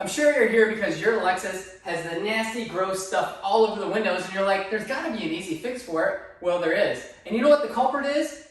I'm sure you're here because your Lexus has the nasty, gross stuff all over the windows and you're like, there's gotta be an easy fix for it. Well, there is. And you know what the culprit is?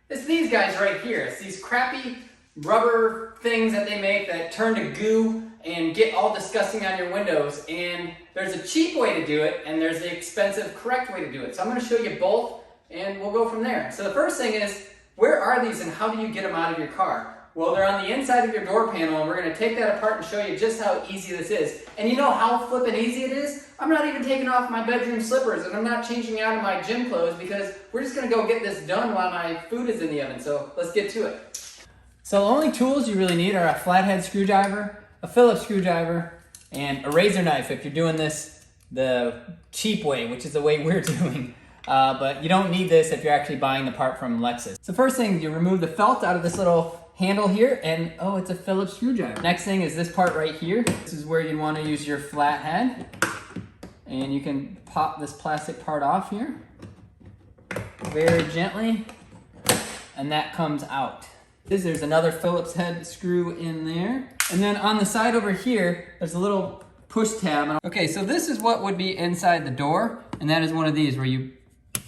It's these guys right here. It's these crappy rubber things that they make that turn to goo and get all disgusting on your windows. And there's a cheap way to do it and there's the expensive, correct way to do it. So I'm gonna show you both and we'll go from there. So the first thing is, where are these and how do you get them out of your car? Well, they're on the inside of your door panel and we're gonna take that apart and show you just how easy this is. And you know how flippin' easy it is? I'm not even taking off my bedroom slippers and I'm not changing out of my gym clothes because we're just gonna go get this done while my food is in the oven. So let's get to it. So the only tools you really need are a flathead screwdriver, a Phillips screwdriver, and a razor knife if you're doing this the cheap way, which is the way we're doing. But you don't need this if you're actually buying the part from Lexus. So first thing, you remove the felt out of this little handle here, and oh, it's a Phillips screwdriver. Next thing is this part right here. This is where you want to use your flathead, and you can pop this plastic part off here very gently, and that comes out. There's another Phillips head screw in there, and then on the side over here there's a little push tab. Okay, so this is what would be inside the door, and that is one of these where you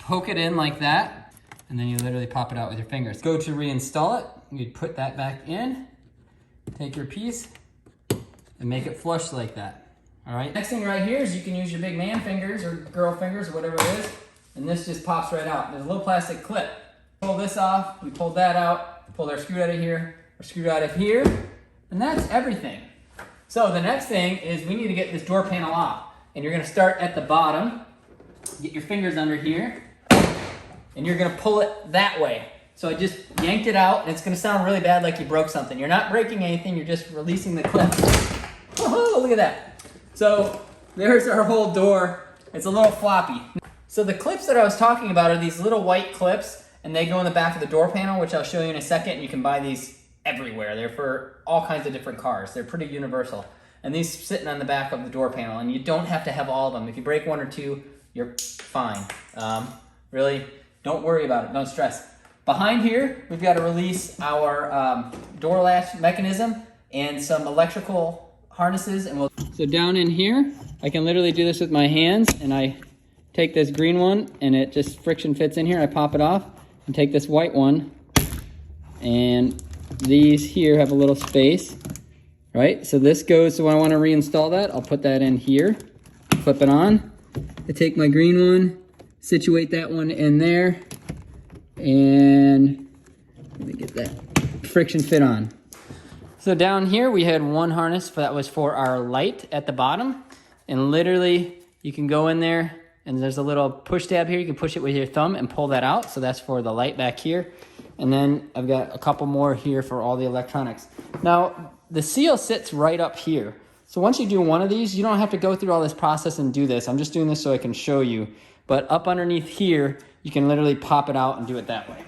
poke it in like that, and then you literally pop it out with your fingers. Go to reinstall it. You'd put that back in, take your piece, and make it flush like that. All right. Next thing right here is you can use your big man fingers or girl fingers or whatever it is, and this just pops right out. There's a little plastic clip. Pull this off. We pulled that out. Pulled our screw out of here, our screw out of here, and that's everything. So the next thing is we need to get this door panel off, and you're going to start at the bottom. Get your fingers under here, and you're going to pull it that way. So I just yanked it out, and it's gonna sound really bad like you broke something. You're not breaking anything, you're just releasing the clip. Oh, look at that. So there's our whole door. It's a little floppy. So the clips that I was talking about are these little white clips, and they go in the back of the door panel, which I'll show you in a second. You can buy these everywhere. They're for all kinds of different cars. They're pretty universal. And these sitting on the back of the door panel, and you don't have to have all of them. If you break one or two, you're fine. Really, don't worry about it, don't stress. Behind here, we've got to release our door latch mechanism and some electrical harnesses. So down in here, I can literally do this with my hands, and I take this green one and it just friction fits in here. I pop it off and take this white one, and these here have a little space, right? So this goes, so when I want to reinstall that, I'll put that in here, flip it on. I take my green one, situate that one in there, and let me get that friction fit on. So down here we had one harness that was for our light at the bottom, and literally you can go in there and there's a little push tab here. You can push it with your thumb and pull that out. So that's for the light back here. And then I've got a couple more here for all the electronics. Now the seal sits right up here. So once you do one of these, you don't have to go through all this process and do this. I'm just doing this so I can show you. But up underneath here, you can literally pop it out and do it that way.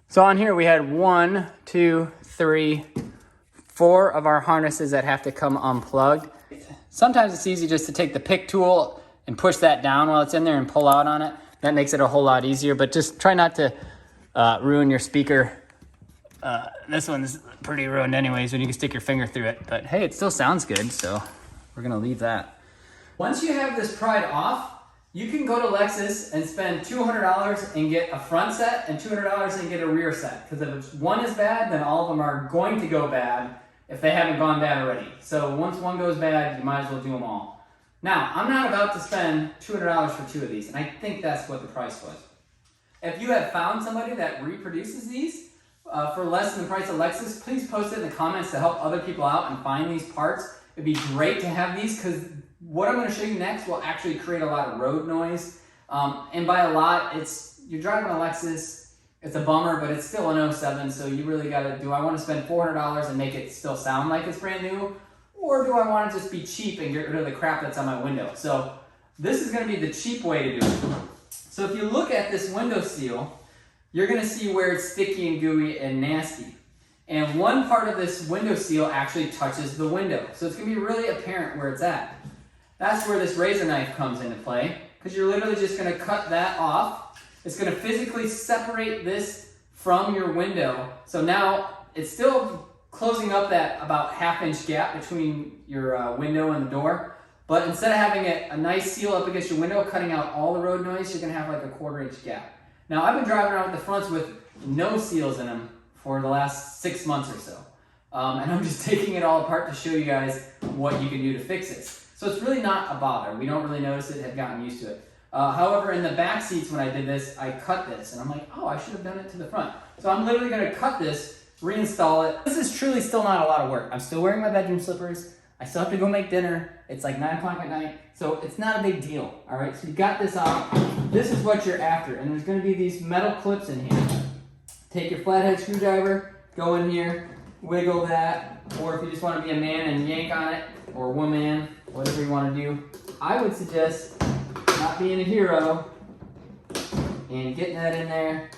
So on here we had 1, 2, 3, 4 of our harnesses that have to come unplugged. Sometimes it's easy just to take the pick tool and push that down while it's in there and pull out on it. That makes it a whole lot easier, but just try not to ruin your speaker. This one's pretty ruined anyways when you can stick your finger through it, but hey, it still sounds good, so we're gonna leave that. Once you have this pried off, you can go to Lexus and spend $200 and get a front set and $200 and get a rear set. Because if one is bad, then all of them are going to go bad if they haven't gone bad already. So once one goes bad, you might as well do them all. Now, I'm not about to spend $200 for 2 of these, and I think that's what the price was. If you have found somebody that reproduces these for less than the price of Lexus, please post it in the comments to help other people out and find these parts. It'd be great to have these because what I'm going to show you next will actually create a lot of road noise. And by a lot, you're driving a Lexus, it's a bummer, but it's still an 07, so you really got to do I want to spend $400 and make it still sound like it's brand new? Or do I want to just be cheap and get rid of the crap that's on my window? So this is going to be the cheap way to do it. So if you look at this window seal, you're going to see where it's sticky and gooey and nasty. And one part of this window seal actually touches the window. So it's going to be really apparent where it's at. That's where this razor knife comes into play, because you're literally just going to cut that off. It's going to physically separate this from your window. So now it's still closing up that about half-inch gap between your window and the door. But instead of having a nice seal up against your window, cutting out all the road noise, you're gonna have like a 1/4 inch gap. Now I've been driving around with the fronts with no seals in them for the last 6 months or so. And I'm just taking it all apart to show you guys what you can do to fix this. So it's really not a bother. We don't really notice it, have gotten used to it. However, in the back seats when I did this, I cut this. And I'm like, oh, I should have done it to the front. So I'm literally gonna cut this, reinstall it. This is truly still not a lot of work. I'm still wearing my bedroom slippers. I still have to go make dinner. It's like 9 o'clock at night. So it's not a big deal, all right? So you got this off. This is what you're after. And there's gonna be these metal clips in here. Take your flathead screwdriver, go in here, wiggle that, or if you just want to be a man and yank on it, or woman, whatever you want to do. I would suggest not being a hero and getting that in there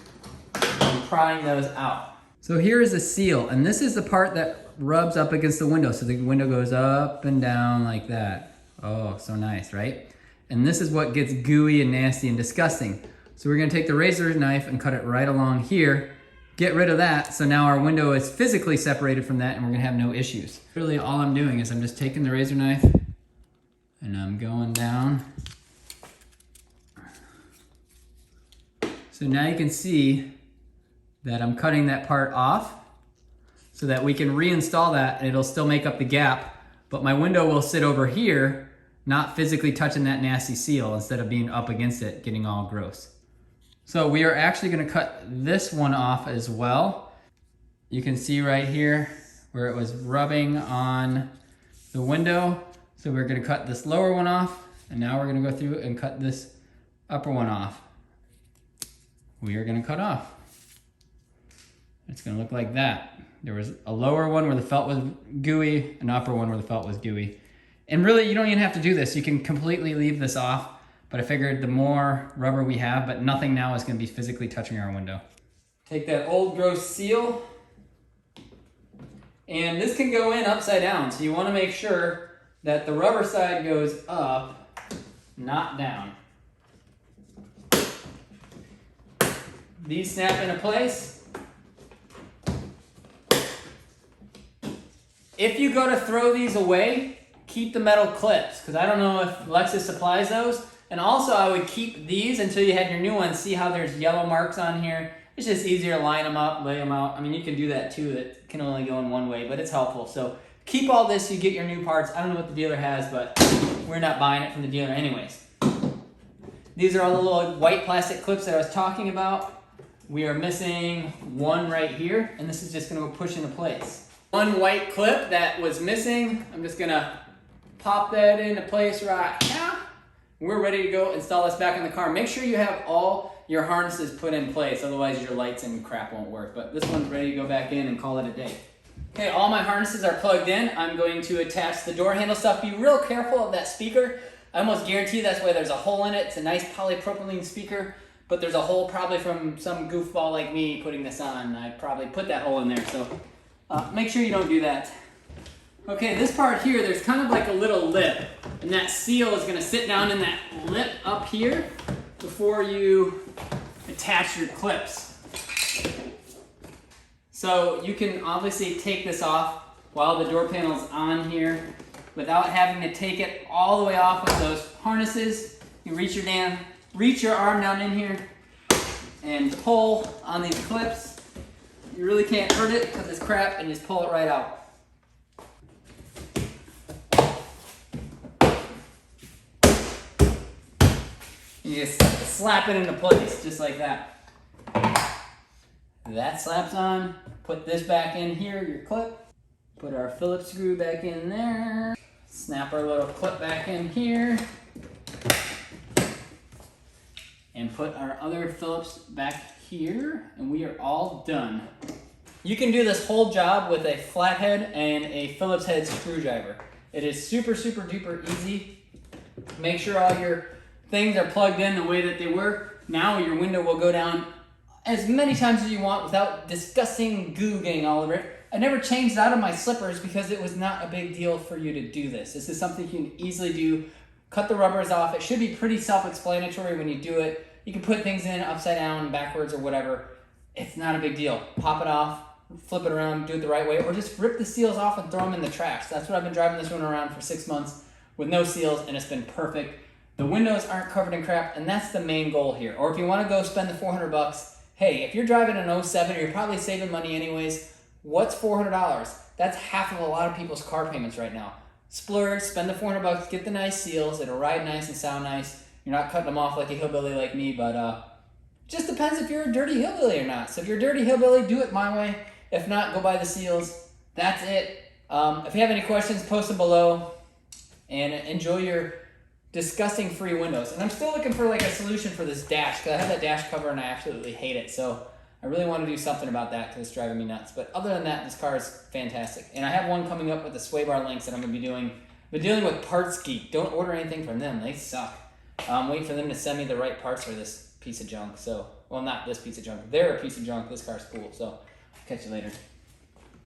and prying those out. So here is a seal, and this is the part that rubs up against the window, so the window goes up and down like that. Oh, so nice, right? And this is what gets gooey and nasty and disgusting. So we're gonna take the razor knife and cut it right along here, get rid of that, so now our window is physically separated from that and we're gonna have no issues. Really all I'm doing is I'm just taking the razor knife and I'm going down. So now you can see that I'm cutting that part off so that we can reinstall that and it'll still make up the gap, but my window will sit over here, not physically touching that nasty seal instead of being up against it, getting all gross. So we are actually gonna cut this one off as well. You can see right here where it was rubbing on the window. So we're gonna cut this lower one off, and now we're gonna go through and cut this upper one off. We are gonna cut off. It's gonna look like that. There was a lower one where the felt was gooey, an upper one where the felt was gooey. And really, you don't even have to do this. You can completely leave this off. But I figured the more rubber we have, but nothing now is gonna be physically touching our window. Take that old gross seal, and this can go in upside down. So you wanna make sure that the rubber side goes up, not down. These snap into place. If you go to throw these away, keep the metal clips, because I don't know if Lexus supplies those. And also I would keep these until you had your new ones. See how there's yellow marks on here? It's just easier to line them up, lay them out. I mean, you can do that too. It can only go in one way, but it's helpful. So keep all this, you get your new parts. I don't know what the dealer has, but we're not buying it from the dealer anyways. These are all the little white plastic clips that I was talking about. We are missing one right here, and this is just gonna go push into place. One white clip that was missing, I'm just gonna pop that into place right now. We're ready to go install this back in the car. Make sure you have all your harnesses put in place, otherwise your lights and crap won't work. But this one's ready to go back in and call it a day. Okay, all my harnesses are plugged in. I'm going to attach the door handle stuff. Be real careful of that speaker. I almost guarantee that's why there's a hole in it. It's a nice polypropylene speaker, but there's a hole probably from some goofball like me putting this on. I probably put that hole in there, so make sure you don't do that. Okay, this part here, there's kind of like a little lip, and that seal is gonna sit down in that lip up here before you attach your clips. So you can obviously take this off while the door panel's on here without having to take it all the way off with those harnesses. You reach your arm down in here and pull on these clips. You really can't hurt it because it's crap, and just pull it right out. You just slap it into place, just like that. That slaps on. Put this back in here, your clip. Put our Phillips screw back in there. Snap our little clip back in here. And put our other Phillips back here, and we are all done. You can do this whole job with a flathead and a Phillips head screwdriver. It is super, super duper easy. Make sure all your things are plugged in the way that they were. Now your window will go down as many times as you want without disgusting goo getting all over it. I never changed out of my slippers because it was not a big deal for you to do this. This is something you can easily do. Cut the rubbers off. It should be pretty self-explanatory when you do it. You can put things in upside down, backwards, or whatever. It's not a big deal. Pop it off, flip it around, do it the right way, or just rip the seals off and throw them in the trash. That's what I've been driving this one around for 6 months with no seals, and it's been perfect. The windows aren't covered in crap, and that's the main goal here. Or if you want to go spend the $400, hey, if you're driving an 07, you're probably saving money anyways. What's $400? That's half of a lot of people's car payments right now. Splurge, spend the $400, get the nice seals. It'll ride nice and sound nice. You're not cutting them off like a hillbilly like me, but just depends if you're a dirty hillbilly or not. So if you're a dirty hillbilly, do it my way. If not, go buy the seals. That's it. If you have any questions, post them below. And enjoy your disgusting free windows. And I'm still looking for like a solution for this dash, because I have that dash cover and I absolutely hate it. So I really want to do something about that because it's driving me nuts. But other than that, this car is fantastic. And I have one coming up with the sway bar links that I'm going to be doing. I've been dealing with Parts Geek. Don't order anything from them. They suck. I'm waiting for them to send me the right parts for this piece of junk. So, well, not this piece of junk. They're a piece of junk. This car's cool. So, I'll catch you later.